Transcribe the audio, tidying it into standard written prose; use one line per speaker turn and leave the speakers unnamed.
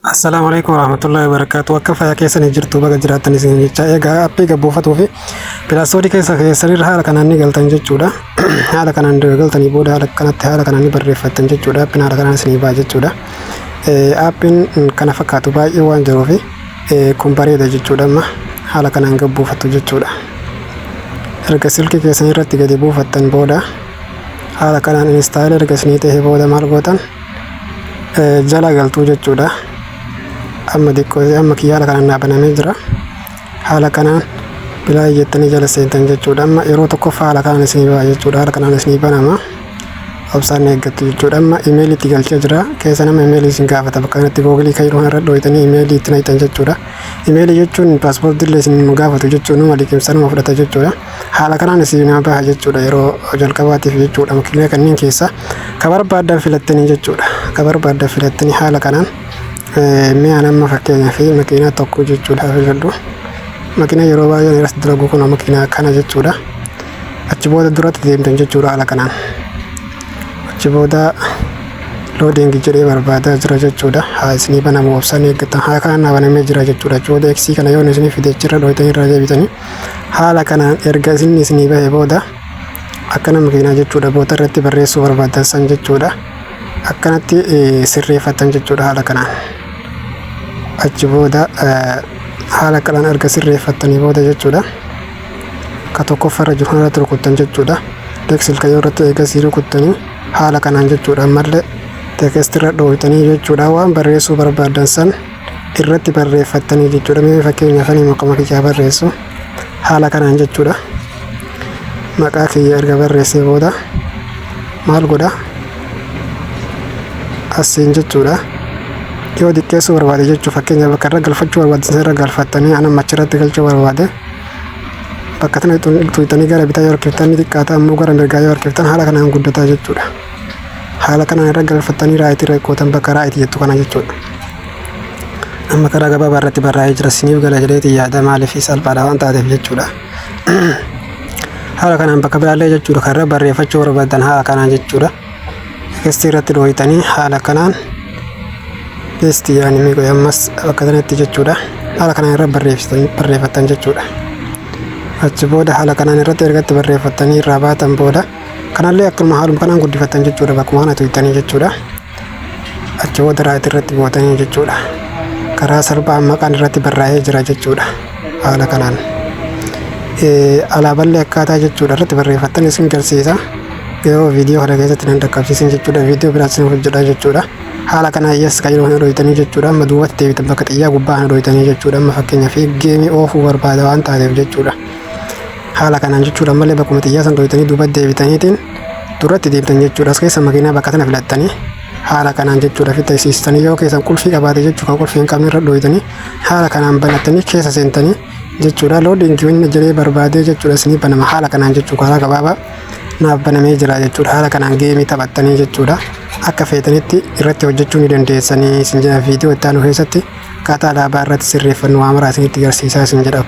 Assalamualaikum warahmatullahi wabarakatuh. Akka fayyaa keessanii jirtu baga jiraatanis jecha egaa appii gabbuufatuu fi pilaastoodii keessanii haala kanaan ni galtan jechuudha. Haala kanaan galtanii booda haala kanaan ni barreeffatan jechuudha. Appiin haala kanaan isinii ba'a jechuudha. Appiin kana fakkaatu baay'ee waan jiruuf kun bareeda jechuudha. Amma haala kanaan gabbuufatu jechuudha. Erga silkii keessanii irratti gadi buufattan booda haala kanaan instaayil erga isinii ta'e booda maal gootan jala galtuu jechuudha. Amma kiyya haala kanaan banamee jira. Haala kanaan bilaa jettanii jala seentan jechuudha. Amma yeroo tokkoffaa haala kanaan isinii ba'a jechuudha. Haala kanaan isinii banama. Obsaan eeggattu jechuudha. Amma imeelii itti galchee jira. Keessa nama imeelii isin gaafata. Bakka kanatti googilii kayyuu irra dhooytanii imeelii itti naqxan jechuudha. Imeelii jechuun paaspoortii illee isin gaafatu jechuudha. Numa liqimsa nama fudhata jechuudha. Haala kanaan isin baha jechuudha. Yeroo jalqabaatiif jechuudha. Makiinaa kanneen keessa ka barbaaddan filattanii jechuudha. Ka barbaaddan filattanii haala kanaan mi'a nama fakkeenyaaf makiinaa tokko jechuudha filadhu. Makiinaa yeroo baay'ee irratti dalagu kun makiinaa kana jechuudha. Achi booda duratti deemtan jechuudha haala kanaan. Achi booda loading jedhee barbaadaa jira jechuudha. Haa isinii banamu obsaan eeggattan haala kanaan banamee jira jechuudha. Achi booda eeksii kana yoo isinii fide jira dhooytanii irraa deebitanii haala kanaan erga isinii bahe booda akkana makiinaa jechuudha. Boota irratti barreessuu barbaadan san jechuudha. Akkanatti sirreeffatan jechuudha haala kanaan. Achi booda haala kanaan erga sirreeffatanii booda jechuudha. Ka tokkoffaarra jiru irratti rukuttan jechuudha. Silka yoo irratti eegasii rukuttanii haala kanaan jechuudha. Ammallee teekistirra dhooytanii jechuudha. Waan barreessuu barbaadan san irratti barreeffatanii jechuudha. Mee fakkeenyaaf ani maqaa kiyyaa barreessu haala kanaan jechuudha. Maqaa kiyya erga barreessee booda maal godha asiin jechuudha. Yoo xiqqeessuu barbaade jechuudha. Fakkeenyaaf bakka irra galfachuu barbaadan irra galfattanii ana achirratti galchuu barbaade bakka tana tuutanii gara bitaa yoo harkiftan xiqqaata ammoo gara mirgaa yoo harkiftan haala kanaan guddataa jechuudha. Haala kanaan irra galfattanii raayitii irra qootan bakka raayitii jettu kana jechuudha. Amma karaa gabaabaa irratti barraa'ee jira siniif gala jedheeti yaada maaliif salphaadha waan taateef jechuudha. Haala kanaan bakka biraallee jechuudha kan irra barreeffachuu barbaadan haala kanaan jechuudha. Teekistii irratti dhooytanii haala kanaan peestii yaani miiqoo ammas bakka kanatti jechuudha. Haala kanaan irra barreeffatan jechuudha. Achi booda haala kanaan irratti ergatti barreeffatanii irraa baatan booda kanallee akkuma haaluma kanaan guddifatan jechuudha. Bakkuma kana tuutanii jechuudha. Achi booda raayitii irratti bootanii jechuudha. Karaa salphaan maqaan irratti barraa'ee jira jechuudha. Haala kanaan alaaballee akkaataa jechuudha irratti barreeffatan isin garsiisa. Yoo viidiyoo kana keessatti nan dhaqqabsiisin jechuudha. Viidiyoo biraas isin hojjedha jechuudha. Haala kanaan yes kayyoo kana dhooytanii jechuudha. Amma duubatti deebitan bakka xiyyaa gubbaa kana dhooytanii jechuudha. Amma fakkeenyaaf geemii oofuu barbaada waan taateef jechuudha. Haala kanaan jechuudha. Ammallee bakkuma xiyyaa san dhooytanii duubatti deebitaniitiin duratti deebitan jechuudha. As keessa makiinaa bakka tana filattanii haala kanaan jechuudha fittisiistanii yoo keessan qulfii qabaate jechuudha qulfii hin qabne irra dhooytanii haala kanaan banattanii keessa seentanii jechuudha. Loodingiin jedhee barbaadee jechuudha isinii banama haala kanaan jechuudha. Karaa gabaabaa naaf banamee jira jechuudha. Haala kanaan geemii taphattanii jechuudha. Akka feetanitti irratti hojjechuu ni dandeessanii isin jedha viidiyoo itti aanu keessatti akkaataa alaabaa irratti sirreeffannu waa maraa isinitti agarsiisaa isin jedha.